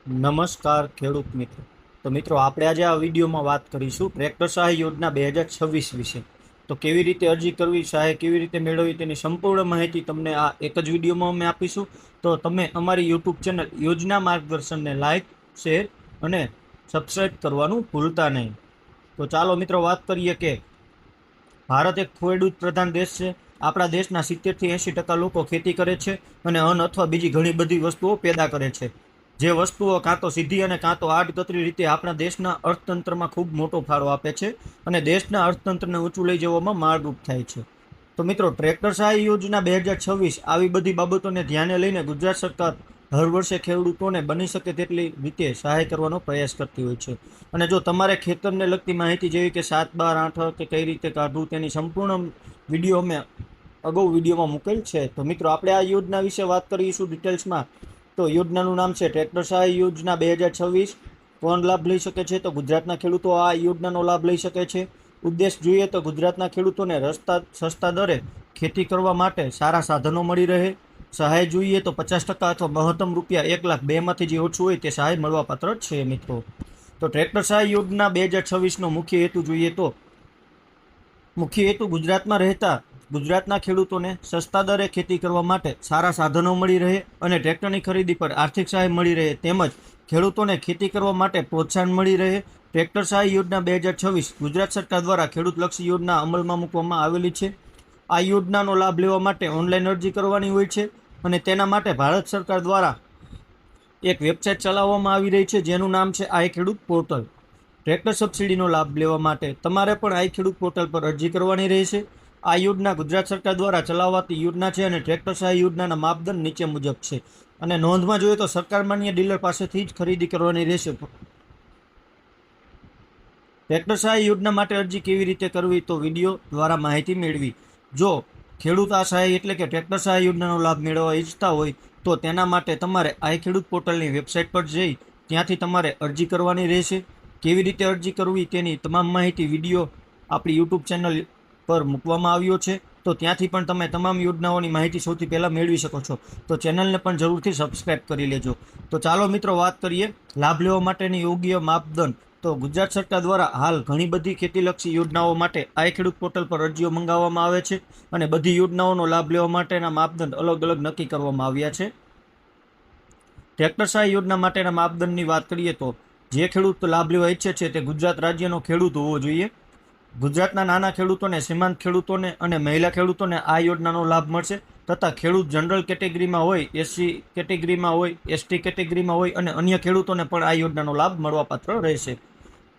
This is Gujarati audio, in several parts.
નમસ્કાર ખેડૂત મિત્રો. તો મિત્રો આપણે આજે આ વિડીયોમાં વાત કરીશું ટ્રેક્ટર સહાય યોજના 2026 વિશે. તો કેવી રીતે અરજી કરવી, સહાય કેવી રીતે મેળવવી તેની સંપૂર્ણ માહિતી તમને આ એક જ વિડીયોમાં અમે આપીશું. તો તમે અમારી યુટ્યુબ ચેનલ યોજના માર્ગદર્શનને લાઇક, શેર અને સબસ્ક્રાઈબ કરવાનું ભૂલતા નહીં. તો ચાલો મિત્રો વાત કરીએ કે ભારત એક ખેડૂત પ્રધાન દેશ છે. આપણા દેશના 70થી 80% લોકો ખેતી કરે છે અને અન્ન અથવા બીજી ઘણી બધી વસ્તુઓ પેદા કરે છે. જે વસ્તુઓ કાં તો સીધી અને કાં તો આડકતરી રીતે આપણા દેશના અર્થતંત્રમાં ખૂબ મોટો ફાળો આપે છે અને દેશના અર્થતંત્રને ઊંચું લઈ જવામાં મદદરૂપ થાય છે. તો મિત્રો, ટ્રેક્ટર સહાય યોજના 2026 આવી બધી બાબતોને ધ્યાને લઈને ગુજરાત સરકાર હર વર્ષે ખેડૂતોને બની શકે તેટલી રીતે સહાય કરવાનો પ્રયાસ કરતી હોય છે. અને જો તમારે ખેતરને લગતી માહિતી જેવી કે 7/12 કે કઈ રીતે કાઢવું તેની સંપૂર્ણ વિડીયો અમે અગાઉ વિડીયોમાં મૂકેલ છે. તો મિત્રો, આપણે આ યોજના વિશે વાત કરીશું ડિટેલ્સમાં. તો યોજનાનું નામ છે ટ્રેક્ટર સહાય યોજના 2026. કોણ લાભ લઈ શકે છે? તો ગુજરાતના ખેડૂતો આ યોજનાનો લાભ લઈ શકે છે. ઉદ્દેશ જોઈએ તો ગુજરાતના ખેડૂતોને સસ્તા દરે ખેતી કરવા માટે સારા સાધનો મળી રહે. સહાય જોઈએ તો 50% અથવા મહત્તમ ₹1,02,000 માંથી જે ઓછું હોય તે સહાય મળવાપાત્ર છે. મિત્રો, તો ટ્રેક્ટર સહાય યોજના 2026નો મુખ્ય હેતુ જોઈએ તો ગુજરાતમાં રહેતા ગુજરાતના ખેડૂતોને સસ્તા દરે ખેતી કરવા માટે સારા સાધનો મળી રહે અને ટ્રેક્ટરની ખરીદી પર આર્થિક સહાય મળી રહે, તેમજ ખેડૂતોને ખેતી કરવા માટે પ્રોત્સાહન મળી રહે. ટ્રેક્ટર સહાય યોજના 2026 ગુજરાત સરકાર દ્વારા ખેડૂતલક્ષી યોજના અમલમાં મૂકવામાં આવેલી છે. આ યોજનાનો લાભ લેવા માટે ઓનલાઈન અરજી કરવાની હોય છે અને તેના માટે ભારત સરકાર દ્વારા એક વેબસાઇટ ચલાવવામાં આવી રહી છે જેનું નામ છે આઈ ખેડૂત પોર્ટલ. ટ્રેક્ટર સબસિડીનો લાભ લેવા માટે તમારે પણ આઈ ખેડૂત પોર્ટલ પર અરજી કરવાની રહેશે. આ યોજના ગુજરાત સરકાર દ્વારા ચલાવાતી યોજના છે અને ટ્રેક્ટર સહાય યોજનાના માપદંડ નીચે મુજબ છે. અને નોંધમાં જોઈએ તો સરકાર માન્ય ડીલર પાસેથી જ ખરીદી કરવાની રહેશે. ટ્રેક્ટર સહાય યોજના માટે અરજી કેવી રીતે કરવી? તો વિડીયો દ્વારા માહિતી મેળવી. જો ખેડૂત આ સહાય એટલે કે ટ્રેક્ટર સહાય યોજનાનો લાભ મેળવવા ઈચ્છતા હોય તો તેના માટે તમારે આઈ ખેડૂત પોર્ટલની વેબસાઇટ પર જઈ ત્યાંથી તમારે અરજી કરવાની રહેશે. કેવી રીતે અરજી કરવી તેની તમામ માહિતી વિડીયો આપણી યુટ્યુબ ચેનલ પર મૂકવામાં આવ્યો છે. તો ત્યાંથી પણ તમે તમામ યોજનાઓની માહિતી સૌથી પહેલાં મેળવી શકો છો. તો ચેનલને પણ જરૂરથી સબસ્ક્રાઈબ કરી લેજો. તો ચાલો મિત્રો, વાત કરીએ લાભ લેવા માટેની યોગ્ય માપદંડ. તો ગુજરાત સરકાર દ્વારા હાલ ઘણી બધી ખેતીલક્ષી યોજનાઓ માટે આઈ ખેડૂત પોર્ટલ પર અરજીઓ મંગાવવામાં આવે છે અને બધી યોજનાઓનો લાભ લેવા માટેના માપદંડ અલગ અલગ નક્કી કરવામાં આવ્યા છે. ટ્રેક્ટર સહાય યોજના માટેના માપદંડની વાત કરીએ તો જે ખેડૂત લાભ લેવા ઈચ્છે છે તે ગુજરાત રાજ્યનો ખેડૂત હોવો જોઈએ. ગુજરાતના નાના ખેડૂતોને, સીમાંત ખેડૂતોને અને મહિલા ખેડૂતોને આ યોજનાનો લાભ મળશે તથા ખેડૂત જનરલ કેટેગરીમાં હોય, એસસી કેટેગરીમાં હોય, એસટી કેટેગરીમાં હોય અને અન્ય ખેડૂતોને પણ આ યોજનાનો લાભ મળવાપાત્ર રહેશે.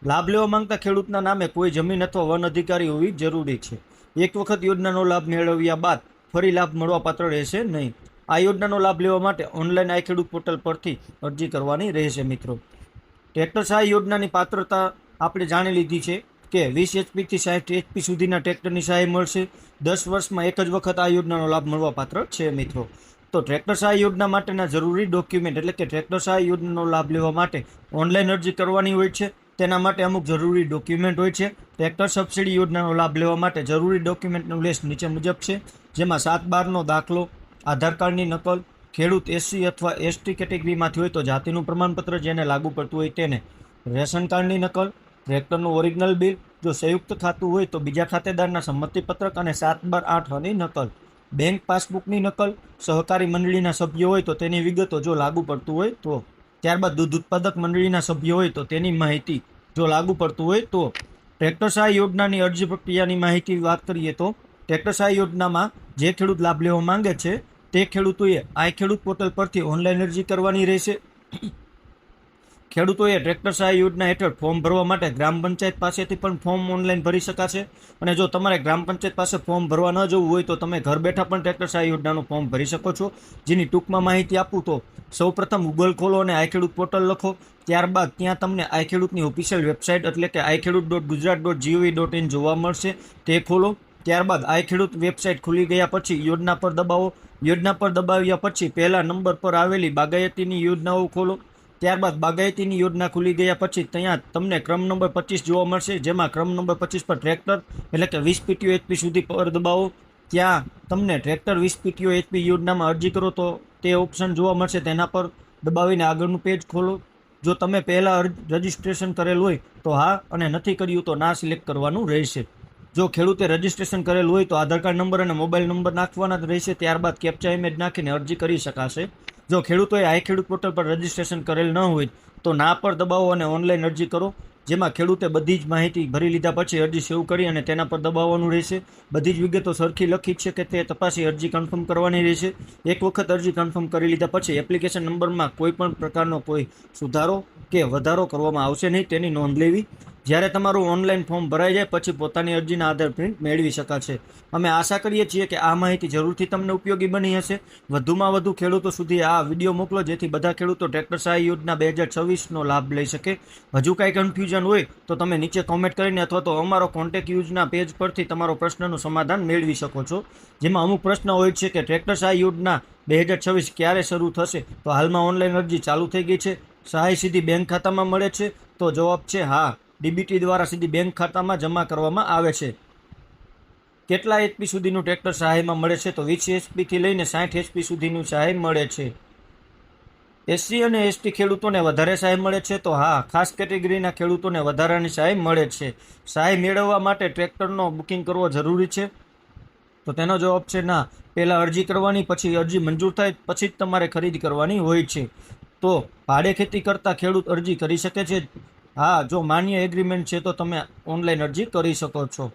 લાભ લેવા માંગતા ખેડૂતના નામે કોઈ જમીન અથવા વન અધિકારી હોવી જરૂરી છે. એક વખત યોજનાનો લાભ મેળવ્યા બાદ ફરી લાભ મળવાપાત્ર રહેશે નહીં. આ યોજનાનો લાભ લેવા માટે ઓનલાઈન આઈ ખેડૂત પોર્ટલ પરથી અરજી કરવાની રહેશે. મિત્રો, ટ્રેક્ટર સહાય યોજનાની પાત્રતા આપણે જાણી લીધી છે કે 20 HP થી 60 HP સુધીના ટ્રેક્ટરની સહાય મળશે. 10 વર્ષમાં એક જ વખત આ યોજનાનો લાભ મળવાપાત્ર છે. મિત્રો, તો ટ્રેક્ટર સહાય યોજના માટેના જરૂરી ડોક્યુમેન્ટ એટલે કે ટ્રેક્ટર સહાય યોજનાનો લાભ લેવા માટે ઓનલાઈન અરજી કરવાની હોય છે. તેના માટે અમુક જરૂરી ડોક્યુમેન્ટ હોય છે. ટ્રેક્ટર સબસિડી યોજનાનો લાભ લેવા માટે જરૂરી ડોક્યુમેન્ટનું લિસ્ટ નીચે મુજબ છે, જેમાં 7/12નો દાખલો, આધાર કાર્ડની નકલ, ખેડૂત એસસી અથવા એસટી કેટેગરીમાંથી હોય તો જાતિનું પ્રમાણપત્ર જેને લાગુ પડતું હોય તેને, રેશન કાર્ડની નકલ, ટ્રેક્ટરનું ઓરિજિનલ બિલ, જો સંયુક્ત ખાતું હોય તો બીજા ખાતેદારના સંમતિપત્રક અને 7/8ની નકલ, બેંક પાસબુકની નકલ, સહકારી મંડળીના સભ્ય હોય તો તેની વિગતો જો લાગુ પડતું હોય તો, ત્યારબાદ દૂધ ઉત્પાદક મંડળીના સભ્ય હોય તો તેની માહિતી જો લાગુ પડતું હોય તો. ટ્રેક્ટર સહાય યોજનાની અરજી પ્રક્રિયાની માહિતી વાત કરીએ તો ટ્રેક્ટર સહાય યોજનામાં જે ખેડૂત લાભ લેવા માંગે છે તે ખેડૂતોએ આઈ ખેડૂત પોર્ટલ પરથી ઓનલાઈન અરજી કરવાની રહેશે. ખેડૂતોએ ટ્રેક્ટર સહાય યોજના હેઠળ ફોર્મ ભરવા માટે ગ્રામ પંચાયત પાસેથી પણ ફોર્મ ઓનલાઈન ભરી શકાશે. અને જો તમારે ગ્રામ પંચાયત પાસે ફોર્મ ભરવા ન જવું હોય તો તમે ઘર બેઠા પણ ટ્રેક્ટર સહાય યોજનાનું ફોર્મ ભરી શકો છો. જેની ટૂંકમાં માહિતી આપું તો સૌપ્રથમ ગૂગલ ખોલો અને આઈ ખેડૂત પોર્ટલ લખો. ત્યારબાદ ત્યાં તમને આઈ ખેડૂતની ઓફિશિયલ વેબસાઇટ એટલે કે iKhedoot.gujarat.gov.in જોવા મળશે. તે ખોલો. ત્યારબાદ આઈ ખેડૂત વેબસાઇટ ખુલી ગયા પછી યોજના પર દબાવો. યોજના પર દબાવ્યા પછી પહેલા નંબર પર આવેલી બાગાયતીની યોજનાઓ ખોલો. ત્યારબાદ બાગાયતીની યોજના ખુલી ગયા પછી ત્યાં તમને ક્રમ નંબર 25 જોવા મળશે, જેમાં ક્રમ નંબર 25 પર ટ્રેક્ટર એટલે કે 20 PTO HP સુધી પર દબાવો. ત્યાં તમને ટ્રેક્ટર 20 PTO HP યોજનામાં અરજી કરો તો તે ઓપ્શન જોવા મળશે, તેના પર દબાવીને આગળનું પેજ ખોલો. જો તમે પહેલાં રજિસ્ટ્રેશન કરેલ હોય તો હા, અને નથી કર્યું તો ના સિલેક્ટ કરવાનું રહેશે. જો ખેડૂતે રજિસ્ટ્રેશન કરેલું હોય તો આધાર કાર્ડ નંબર અને મોબાઈલ નંબર નાખવાના જ રહેશે. ત્યારબાદ કેપ્ચા ઇમેજ નાખીને અરજી કરી શકાશે. જો ખેડૂતોએ આઈ ખેડૂત પોર્ટલ પર રજિસ્ટ્રેશન કરેલ ન હોય તો ના પર દબાવો અને ઓનલાઈન અરજી કરો, જેમાં ખેડૂતે બધી જ માહિતી ભરી લીધા પછી અરજી સેવ કરી અને તેના પર દબાવવાનું રહેશે. બધી જ વિગતો સરખી લખી છે કે તે તપાસી અરજી કન્ફર્મ કરવાની રહેશે. એક વખત અરજી કન્ફર્મ કરી લીધા પછી એપ્લિકેશન નંબરમાં કોઈ પણ પ્રકારનો કોઈ સુધારો કે વધારો કરવામાં આવશે નહીં, તેની નોંધ લેવી. જ્યારે તમારું ઓનલાઈન ફોર્મ ભરાઈ જાય પછી પોતાની અરજીના આધાર પ્રિન્ટ મેળવી શકાશે. અમે આશા કરીએ છીએ કે આ માહિતી જરૂરથી તમને ઉપયોગી બની હશે. વધુમાં વધુ ખેડૂતો સુધી આ વિડીયો મોકલો, જેથી બધા ખેડૂતો ટ્રેક્ટર સહાય યોજના 2026નો લાભ લઈ શકે. હજુ કાંઈ કન્ફ્યુઝન હોય તો તમે નીચે કોમેન્ટ કરીને અથવા તો અમારો કોન્ટેક્ટ યોજના પેજ પરથી તમારો પ્રશ્નનું સમાધાન મેળવી શકો છો. જેમાં અમુક પ્રશ્ન હોય છે કે ટ્રેક્ટર સહાય યોજના 2026 ક્યારે શરૂ થશે? તો હાલમાં ઓનલાઈન અરજી ચાલુ થઈ ગઈ છે. સહાય સીધી બેંક ખાતામાં મળે છે? તો જવાબ છે હા, ડીબીટી દ્વારા સીધી બેંક ખાતામાં જમા કરવામાં આવે છે. કેટલા એચપી સુધીનું ટ્રેક્ટર સહાયમાં મળે છે? તો 20 એચપીથી લઈને 60 એચપી સુધીનું સહાય મળે છે. એસસી અને એસટી ખેડૂતોને વધારે સહાય મળે છે? તો હા, ખાસ કેટેગરીના ખેડૂતોને વધારાની સહાય મળે છે. સહાય મેળવવા માટે ટ્રેક્ટરનો બુકિંગ કરવો જરૂરી છે? તો તેનો જવાબ છે ના. પહેલાં અરજી કરવાની, પછી અરજી મંજૂર થાય પછી જ તમારે ખરીદી કરવાની હોય છે. તો ભાડે ખેતી કરતા ખેડૂત અરજી કરી શકે છે? હા, જો માન્ય એગ્રીમેન્ટ છે તો તમે ઓનલાઈન અરજી કરી શકો છો.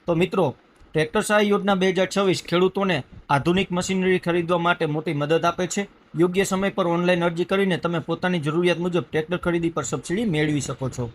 તો મિત્રો, ટ્રેક્ટર સહાય યોજના 2026 ખેડૂતોને આધુનિક મશીનરી ખરીદવા માટે મોટી મદદ આપે છે. યોગ્ય સમય પર ઓનલાઈન અરજી કરીને તમે પોતાની જરૂરિયાત મુજબ ટ્રેક્ટર ખરીદી પર સબસિડી મેળવી શકો છો.